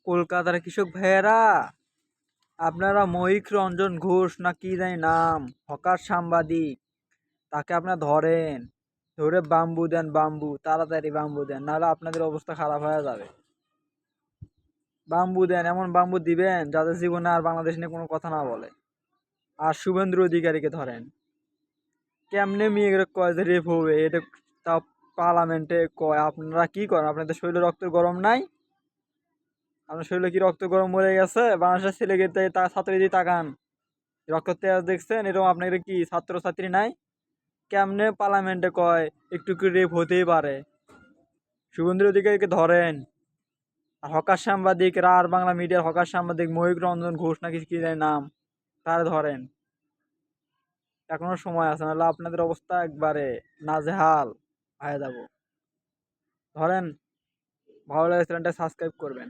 কলকাতার কৃষক ভাইয়েরা, আপনারা মহিক রঞ্জন ঘোষ না কি জানি নাম, হকার সাংবাদিক, তাকে আপনারা ধরেন, ধরে বাম্বু দেন, বাম্বু তাড়াতাড়ি বাম্বু দেন, নাহলে আপনাদের অবস্থা খারাপ হয়ে যাবে। বাম্বু দেন, এমন বাম্বু দিবেন যাতে জীবনে আর বাংলাদেশ নিয়ে কোনো কথা না বলে। আর শুভেন্দু অধিকারীকে ধরেন, কেমনে মেয়ে কয় যে রেপ হবে, এটা তাও পার্লামেন্টে কয়। আপনারা কি করেন? আপনাদের শরীরে রক্তের গরম নাই? আপনার শরীরে কি রক্ত গরম মরে গেছে? বাংলাদেশের ছেলেকে তা ছাত্রী দিয়ে তাকান, রক্ত তেজ দেখছেন? এরকম আপনাদের কি ছাত্র ছাত্রী নাই? কেমনে পার্লামেন্টে কয় একটু একটু রেপ হতেই পারে? শুভেন্দু অধিকারীকে ধরেন। আর হকার সাংবাদিক, আর বাংলা মিডিয়ার হকার সাংবাদিক মহিক রঞ্জন ঘোষ নাকি কি জানি নাম, তার ধরেন। এখনো সময় আছে, নাহলে আপনাদের অবস্থা একবারে নাজেহাল হয়ে যাব। ধরেন। ভালো লাগে চ্যানেলটা সাবস্ক্রাইব করবেন।